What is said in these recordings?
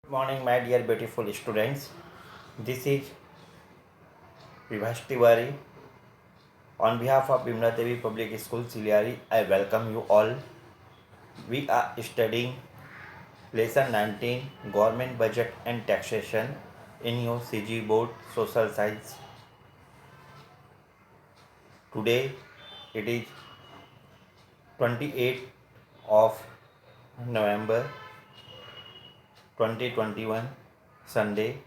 Morning, my dear beautiful students. This is Vibhash Tiwari. On behalf of Bimla Devi Public School, Siliari, I welcome you all. We are studying Lesson 19, Government Budget and Taxation in your CG Board Social Science. Today, it is 28th of November 2021, Sunday.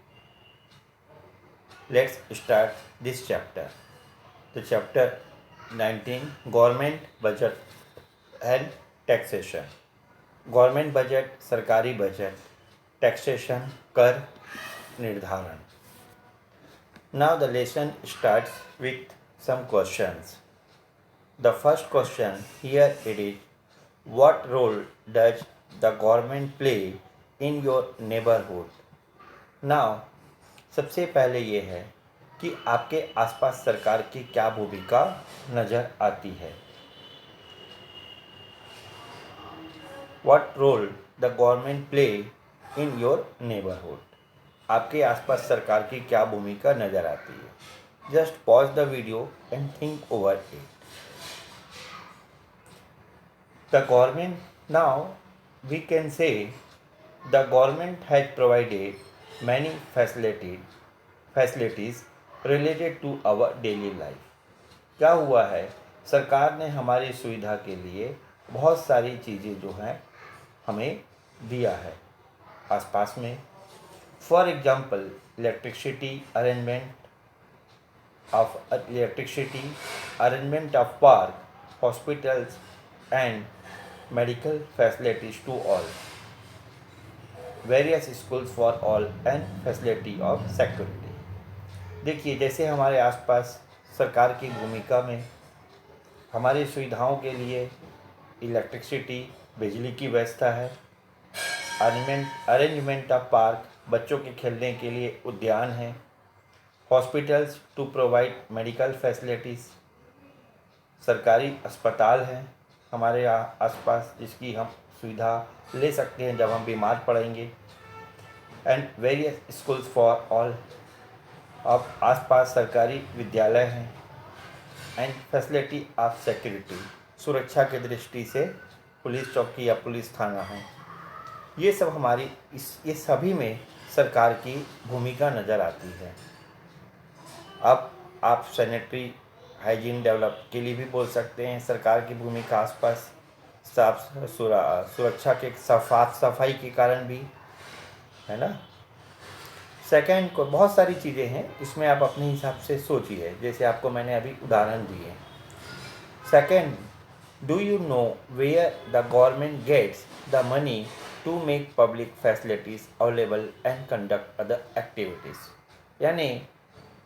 Let's start this chapter. The chapter 19, Government Budget and Taxation. Government budget, सरकारी budget, taxation, कर निर्धारण. Now the lesson starts with some questions. The first question here it is, what role does the government play in your neighborhood? Now सबसे पहले ये है कि आपके आसपास सरकार की क्या भूमिका नज़र आती है. What role the government play in your neighborhood? आपके आसपास सरकार की क्या भूमिका नज़र आती है. Just pause the video and think over it. The government, now we can say the government has provided many facilities related to our daily life. क्या हुआ है, सरकार ने हमारी सुविधा के लिए बहुत सारी चीज़ें जो हैं हमें दिया है आसपास में. For example electricity arrangement of park, hospitals and medical facilities to all, various schools for all and facility of security. देखिए, जैसे हमारे आसपास सरकार की भूमिका में हमारी सुविधाओं के लिए इलेक्ट्रिसिटी, बिजली की व्यवस्था है, अरेंजमेंट ऑफ पार्क, बच्चों के खेलने के लिए उद्यान है, hospitals to provide medical facilities, सरकारी अस्पताल हैं हमारे आसपास जिसकी हम सुविधा ले सकते हैं जब हम बीमार पड़ेंगे, and various schools for all, अब आसपास सरकारी विद्यालय हैं, एंड फैसिलिटी ऑफ सिक्योरिटी, सुरक्षा की दृष्टि से पुलिस चौकी या पुलिस थाना है. ये सब हमारी ये सभी में सरकार की भूमिका नज़र आती है. अब आप सैनिटरी हाइजीन डेवलप के लिए भी बोल सकते हैं सरकार की भूमिका आसपास, सुरक्षा के साफ सफाई के कारण भी है ना. सेकंड को बहुत सारी चीज़ें हैं, इसमें आप अपने हिसाब से सोचिए, जैसे आपको मैंने अभी उदाहरण दिए. Second, do you know where the government gets the money to make public facilities available and conduct other activities. यानी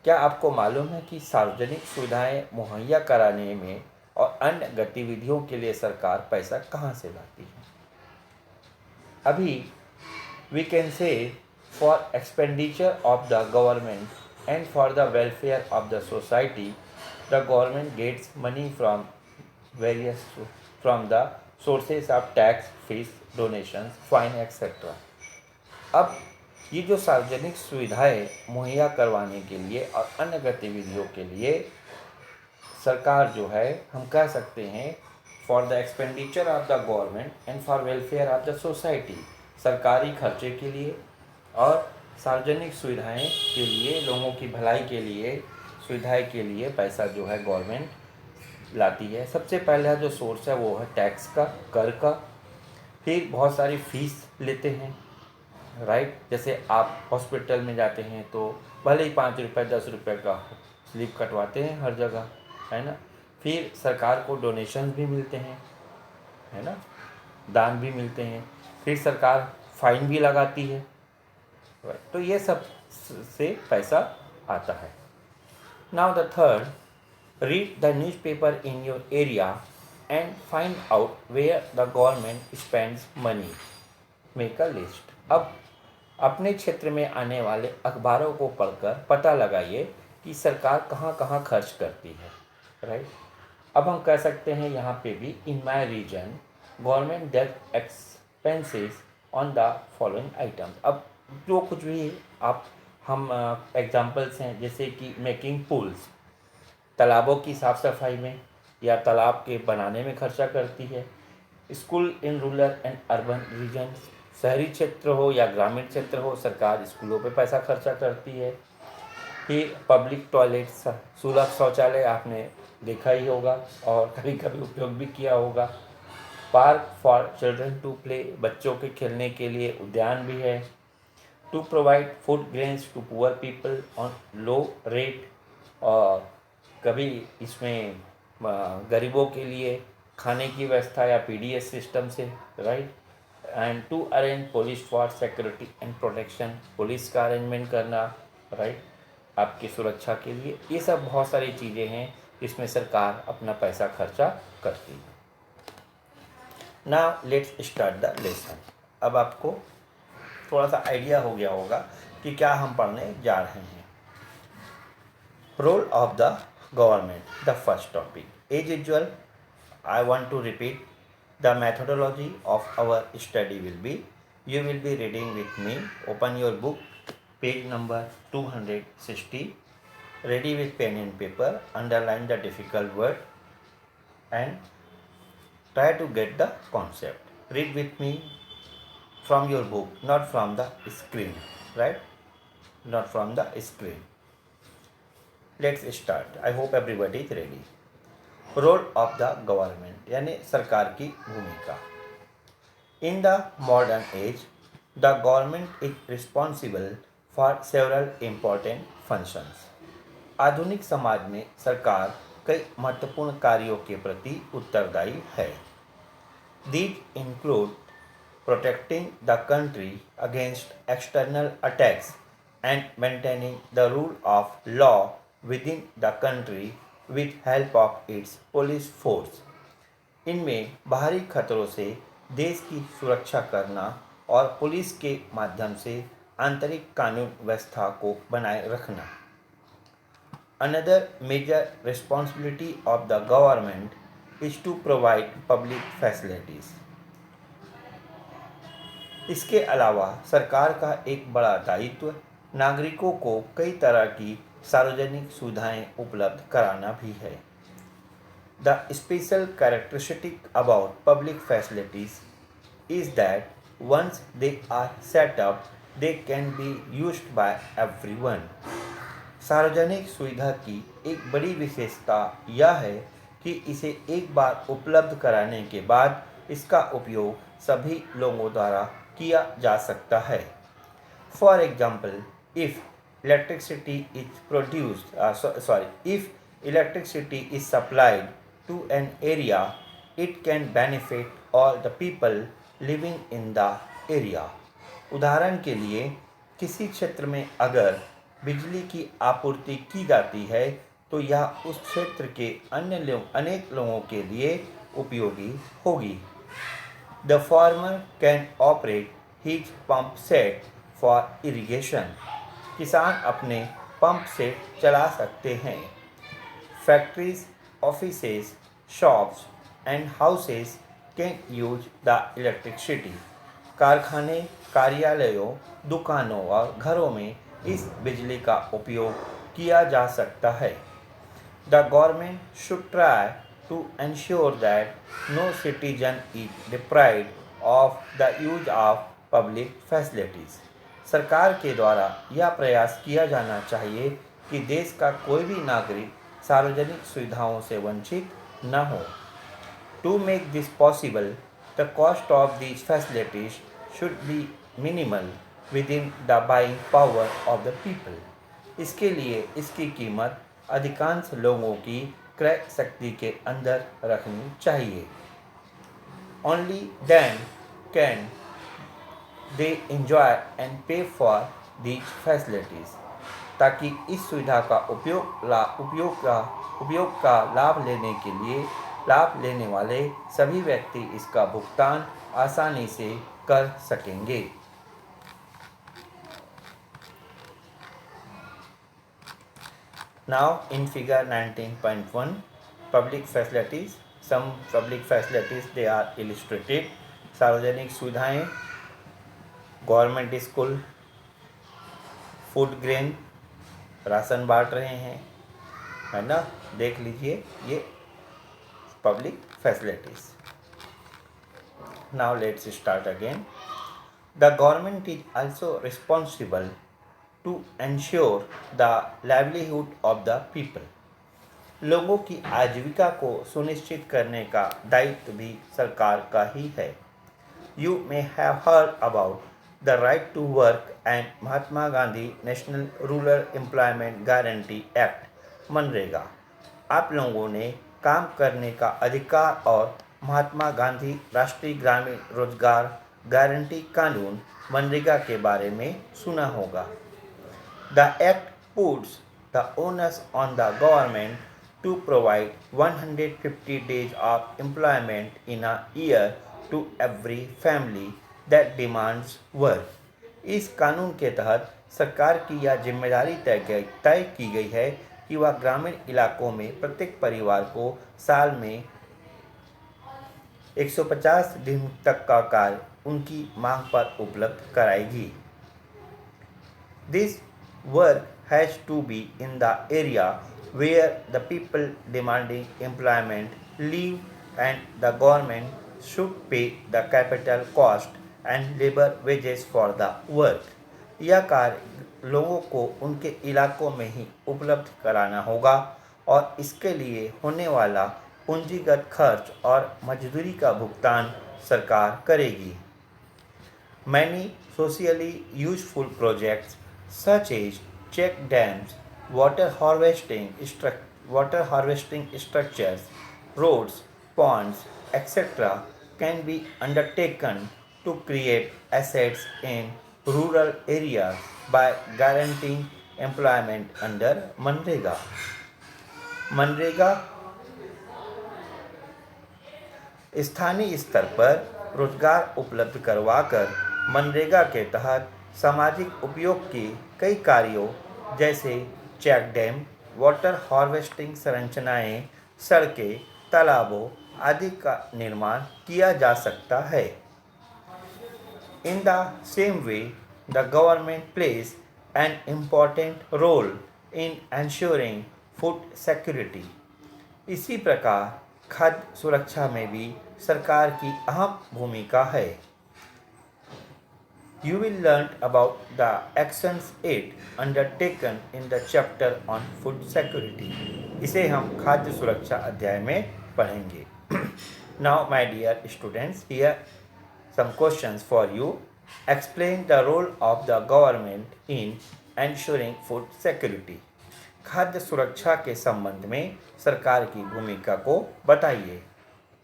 क्या आपको मालूम है कि सार्वजनिक सुविधाएं मुहैया कराने में और अन्य गतिविधियों के लिए सरकार पैसा कहाँ से लाती है. अभी we can say for expenditure of the government and for the welfare of the society, the government gets money from the sources of tax, fees, donations, fine etcetera. अब ये जो सार्वजनिक सुविधाएं मुहैया करवाने के लिए और अन्य गतिविधियों के लिए सरकार जो है, हम कह सकते हैं for the expenditure of the government and for welfare of the society, सरकारी खर्चे के लिए और सार्वजनिक सुविधाएं के लिए, लोगों की भलाई के लिए, सुविधाएं के लिए पैसा जो है गवर्नमेंट लाती है. सबसे पहला जो सोर्स है वो है टैक्स का, कर का. फिर बहुत सारी फीस लेते हैं, राइट. जैसे आप हॉस्पिटल में जाते हैं तो भले ही 5 रुपये 10 रुपये का स्लिप कटवाते हैं हर जगह, है ना. फिर सरकार को डोनेशन भी मिलते हैं, है ना, दान भी मिलते हैं. फिर सरकार फाइन भी लगाती है, तो ये सब से पैसा आता है. Now the third, read the newspaper in your area and find out where the government spends money. Make a list. अब अपने क्षेत्र में आने वाले अखबारों को पढ़कर पता लगाइए कि सरकार कहाँ कहाँ खर्च करती है, राइट. अब हम कह सकते हैं यहाँ पे भी, in my region government debt expenses on the following items. अब जो कुछ भी आप हम एग्जांपल्स हैं, जैसे कि मेकिंग पूल्स, तालाबों की साफ़ सफाई में या तालाब के बनाने में खर्चा करती है। School in rural and urban region, शहरी क्षेत्र हो या ग्रामीण क्षेत्र हो, सरकार स्कूलों पे पैसा खर्चा करती है। ही पब्लिक टॉयलेट्स, सुलभ शौचालय आपने देखा ही होगा और कभी कभी उपयोग भी किया होगा। Park for children to play, बच्चों के खेलने के लिए उद्यान भी है। To provide food grains to poor people on low rate, और कभी इसमें गरीबों के लिए खाने की व्यवस्था या पीडीएस सिस्टम से, right. And to arrange police for security and protection, police का अरेंजमेंट करना, राइट, आपकी सुरक्षा के लिए। ये सब बहुत सारी चीज़ें हैं जिसमें सरकार अपना पैसा खर्चा करती है। Now let's start the lesson. अब आपको थोड़ा सा आइडिया हो गया होगा कि क्या हम पढ़ने जा रहे हैं। Role of the government, the first topic. As usual, I want to repeat the methodology of our study will be, you will be reading with me, open your book, page number 260, ready with pen and paper, underline the difficult word and try to get the concept. Read with me from your book, not from the screen, right? Not from the screen. Let's start. I hope everybody is ready. Role of the government, यानी सरकार की भूमिका। In the modern age, the government is responsible for several important functions. आधुनिक समाज में सरकार कई महत्वपूर्ण कार्यों के प्रति उत्तरदायी है। These include protecting the country against external attacks and maintaining the rule of law with in the country with help of its police force। इनमें बाहरी खतरों से देश की सुरक्षा करना और पुलिस के माध्यम से आंतरिक कानून व्यवस्था को बनाए रखना। Another major responsibility of the government is to provide public facilities. इसके अलावा सरकार का एक बड़ा दायित्व नागरिकों को कई तरह की सार्वजनिक सुविधाएं उपलब्ध कराना भी है। The special characteristic about public facilities is that once they are set up they can be used by everyone. सार्वजनिक सुविधा की एक बड़ी विशेषता यह है कि इसे एक बार उपलब्ध कराने के बाद इसका उपयोग सभी लोगों द्वारा किया जा सकता है। For example, if electricity is produced if electricity is supplied to an area, it can benefit all the people living in the area। उदाहरण के लिए, किसी क्षेत्र में अगर बिजली की आपूर्ति की जाती है तो यह उस क्षेत्र के अनेक लोगों के लिए उपयोगी होगी। The farmer can operate his pump set for irrigation। किसान अपने पंप से चला सकते हैं। Factories, offices, shops and houses can use the electricity. कारखाने, कार्यालयों, दुकानों और घरों में इस बिजली का उपयोग किया जा सकता है। The government should try to ensure that no citizen is deprived of the use of public facilities. सरकार के द्वारा यह प्रयास किया जाना चाहिए कि देश का कोई भी नागरिक सार्वजनिक सुविधाओं से वंचित न हो। To make this possible, the cost of these facilities should be minimal within the buying power of the people. इसके लिए इसकी कीमत अधिकांश लोगों की क्रय शक्ति के अंदर रखनी चाहिए। Only then can they enjoy and pay for these facilities। ताकि इस सुविधा का उपयोग का लाभ लेने वाले सभी व्यक्ति इसका भुगतान आसानी से कर सकेंगे। Now in figure 19.1, public facilities, some public facilities they are illustrated। सार्वजनिक सुविधाएं, government school, food grain ration बांट रहे हैं, है ना। देख लीजिए ये public facilities. Now let's start again. The government is also responsible to ensure the livelihood of the people. लोगों की आजीविका को सुनिश्चित करने का दायित्व भी सरकार का ही है। You may have heard about the right to work and Mahatma Gandhi national rural employment guarantee act MNREGA. आप लोगों ने काम करने का अधिकार और महात्मा गांधी राष्ट्रीय ग्रामीण रोजगार गारंटी कानून मनरेगा के बारे में सुना होगा। The act puts the onus on the government to provide 150 days of employment in a year to every family that demands work। इस कानून के तहत सरकार की यह जिम्मेदारी तय की गई है कि वह ग्रामीण इलाकों में प्रत्येक परिवार को साल में 150 दिन तक का कार्य उनकी मांग पर उपलब्ध कराएगी। This work has to be in the area where the people demanding employment live, and the government should pay the capital cost and labor wages for the work। यह कार्य लोगों को उनके इलाकों में ही उपलब्ध कराना होगा और इसके लिए होने वाला पूंजीगत खर्च और मजदूरी का भुगतान सरकार करेगी। Many socially useful projects such as check dams, water harvesting structures, roads, ponds, etc. can be undertaken to create assets in rural areas by guaranteeing employment under MNREGA. MNREGA स्थानीय स्तर पर रोजगार उपलब्ध करवाकर मनरेगा के तहत सामाजिक उपयोग के कई कार्यों जैसे चेक डैम, वाटर हार्वेस्टिंग संरचनाएं, सड़कें, तालाबों आदि का निर्माण किया जा सकता है। In the same way the government plays an important role in ensuring food security. इसी प्रकार खाद्य सुरक्षा में भी सरकार की अहम भूमिका है। You will learn about the actions it undertaken in the chapter on food security। इसे हम खाद्य सुरक्षा अध्याय में पढ़ेंगे। Now my dear students, here some questions for you। Explain the role of the government in ensuring food security। खाद्य सुरक्षा के संबंध में सरकार की भूमिका को बताइए।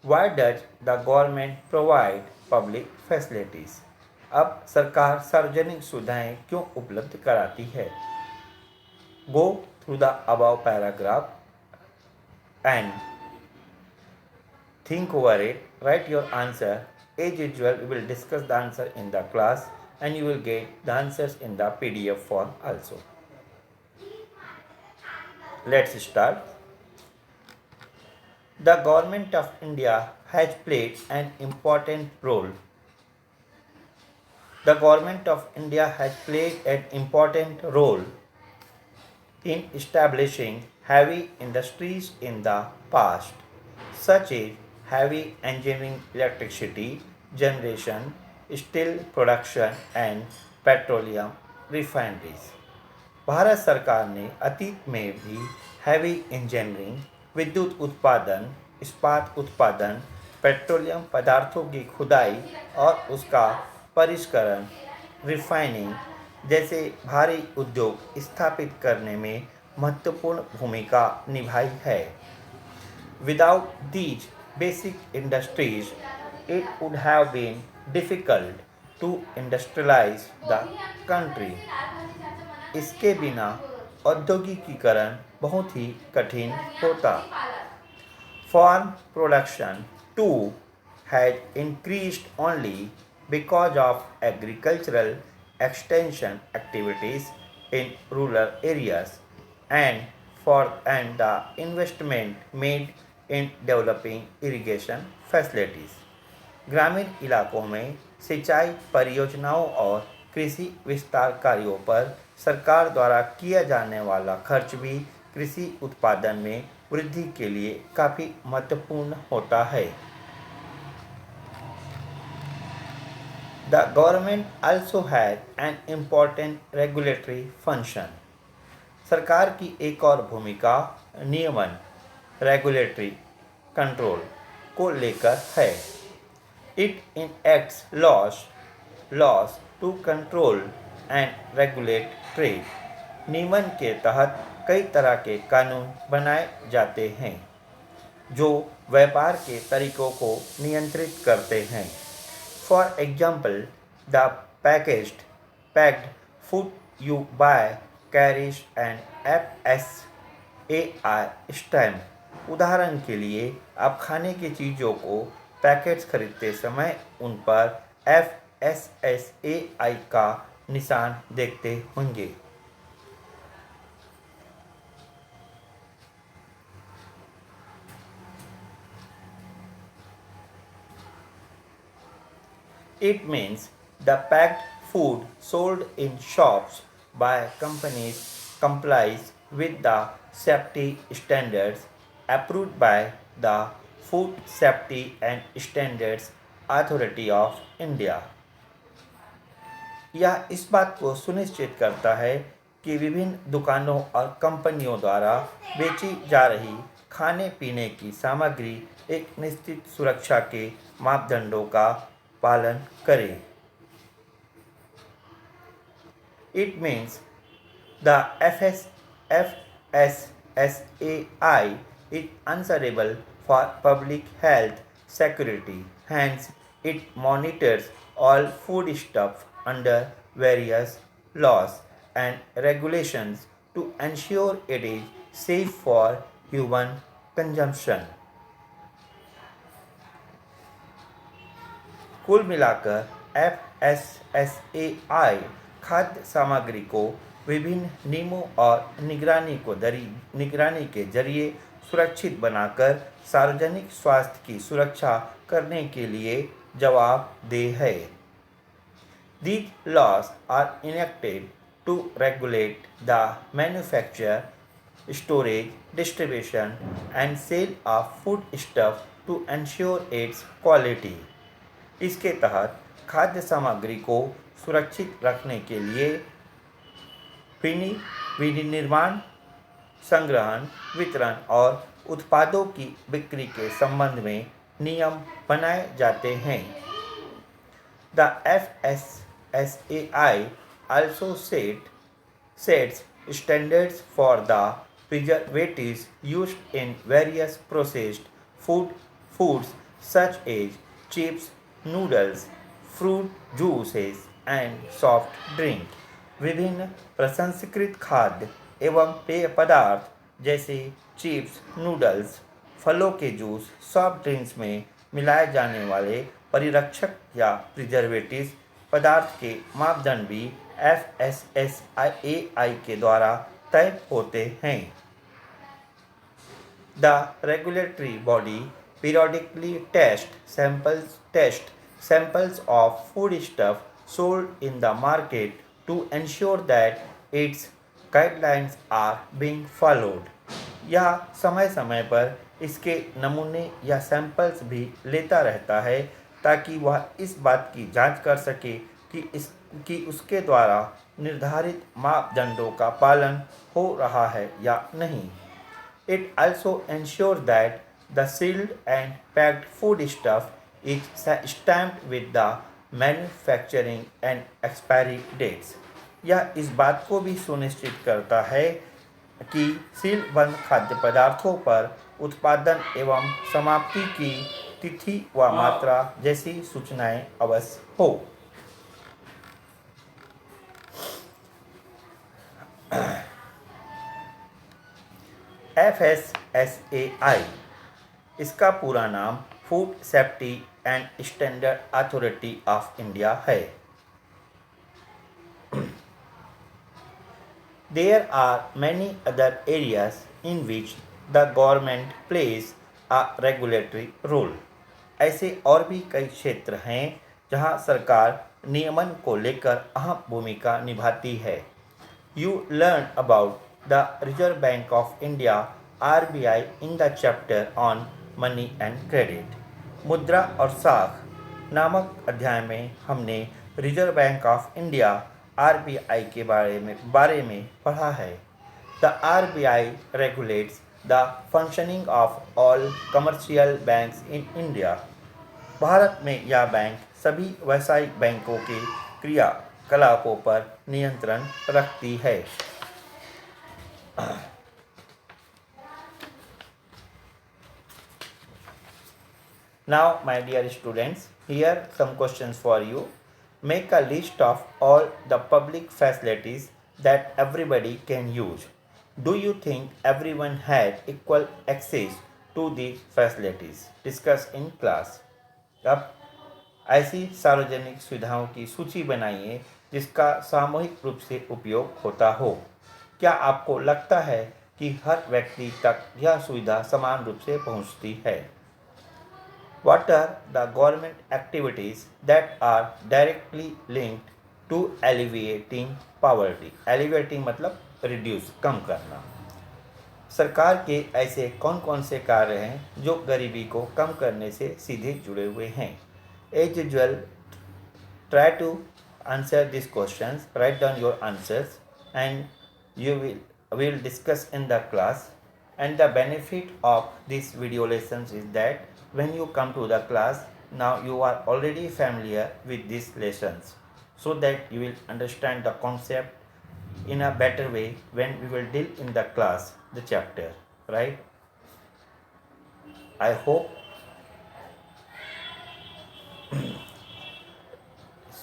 Why does the government provide public facilities? अब सरकार सार्वजनिक सुविधाएं क्यों उपलब्ध कराती है। Go through the above paragraph and think over it, write your answer. As usual we will discuss the answer in the class and you will get the answers in the PDF form also. Let's start. The Government of India has played an important role. The Government of India has played an important role in establishing heavy industries in the past, such as heavy engineering, electricity generation, steel production and petroleum refineries. Bharat सरकार ने अतीत में भी heavy engineering, विद्युत उत्पादन, इस्पात उत्पादन, petroleum पदार्थों की खुदाई और उसका परिष्करण, रिफाइनिंग जैसे भारी उद्योग स्थापित करने में महत्वपूर्ण भूमिका निभाई है। Without these basic industries, it would have been difficult to industrialize the country. इसके बिना औद्योगिकीकरण बहुत ही कठिन होता। Farm production too has increased only because of agricultural extension activities in rural areas and the investment made in developing irrigation facilities. ग्रामीण इलाकों में सिंचाई परियोजनाओं और कृषि विस्तार कार्यों पर सरकार द्वारा किया जाने वाला खर्च भी कृषि उत्पादन में वृद्धि के लिए काफ़ी महत्वपूर्ण होता है। The government also has an important regulatory function. सरकार की एक और भूमिका नियमन रेगुलेटरी कंट्रोल को लेकर है। It enacts laws to control and regulate trade. नियमन के तहत कई तरह के कानून बनाए जाते हैं जो व्यापार के तरीकों को नियंत्रित करते हैं। For example, the packed food you buy carries an FSAI stamp. उदाहरण के लिए आप खाने की चीज़ों को पैकेट्स खरीदते समय उन पर FSSAI का निशान देखते होंगे। It means the packed food sold in shops by companies complies with the safety standards approved by the Food Safety and Standards Authority of India. यह इस बात को सुनिश्चित करता है कि विभिन्न दुकानों और कंपनियों द्वारा बेची जा रही खाने पीने की सामग्री एक निश्चित सुरक्षा के मापदंडों का पालन करें। It means the FSSAI is answerable for public health security. Hence, it monitors all foodstuffs under various laws and regulations to ensure it is safe for human consumption. कुल मिलाकर FSSAI खाद्य सामग्री को विभिन्न नियमों और निगरानी के जरिए सुरक्षित बनाकर सार्वजनिक स्वास्थ्य की सुरक्षा करने के लिए जवाबदेह है। These laws are enacted to regulate the manufacture, storage, distribution and sale of foodstuff to ensure its quality. इसके तहत खाद्य सामग्री को सुरक्षित रखने के लिए विनिर्माण, संग्रहण, वितरण और उत्पादों की बिक्री के संबंध में नियम बनाए जाते हैं। The FSSAI also sets standards for the preservatives used in various processed foods such as chips, noodles, fruit juices and soft drink. विभिन्न प्रसंस्कृत खाद्य एवं पेय पदार्थ जैसे चिप्स, नूडल्स, फलों के जूस, सॉफ्ट ड्रिंक्स में मिलाए जाने वाले परिरक्षक या प्रिजर्वेटिव्स पदार्थ के मापदंड भी FSSAI के द्वारा तय होते हैं। The regulatory body periodically test samples of foodstuff sold in the market to ensure that its guidelines are being followed. यह समय समय पर इसके नमूने या सैंपल्स भी लेता रहता है ताकि वह इस बात की जांच कर सके कि उसके द्वारा निर्धारित मापदंडों का पालन हो रहा है या नहीं। It also ensures that the sealed and packed foodstuff is stamped with the manufacturing and expiry dates. यह इस बात को भी सुनिश्चित करता है कि सील बंद खाद्य पदार्थों पर उत्पादन एवं समाप्ति की तिथि व मात्रा जैसी सूचनाएं अवश्य हो। FSSAI इसका पूरा नाम food safety and standard authority of India है। There are many other areas in which the government plays a regulatory role. ऐसे और भी कई क्षेत्र हैं जहां सरकार नियमन को लेकर अहम भूमिका निभाती है। You learn about the Reserve Bank of India (RBI) in the chapter on Money and Credit. मुद्रा और साख नामक अध्याय में हमने reserve bank of India (RBI) के बारे में पढ़ा है। The RBI regulates the functioning of all commercial banks in India. Bharat में यह बैंक सभी व्यावसायिक बैंकों के क्रियाकलापों पर नियंत्रण रखती है। Now, my dear students, here some questions for you. Make a list of all the public facilities that everybody can use. Do you think everyone had equal access to these facilities? Discuss in class. अब ऐसी सार्वजनिक सुविधाओं की सूची बनाइए जिसका सामूहिक रूप से उपयोग होता हो। क्या आपको लगता है कि हर व्यक्ति तक यह सुविधा समान रूप से पहुंचती है? What are the government activities that are directly linked to alleviating poverty? Alleviating मतलब reduce, कम करना। सरकार के ऐसे कौन कौन से कार्य हैं जो गरीबी को कम करने से सीधे जुड़े हुए हैं? As usual, try to answer these questions, write down your answers, and we will discuss in the class. And the benefit of this video lessons is that when you come to the class, now you are already familiar with these lessons, so that you will understand the concept in a better way when we will deal in the class the chapter, right? I hope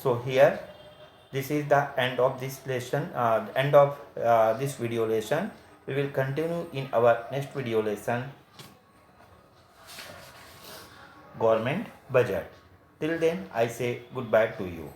so. Here this is the end of this lesson, end of this video lesson. We will continue in our next video lesson, government budget. Till then, I say goodbye to you.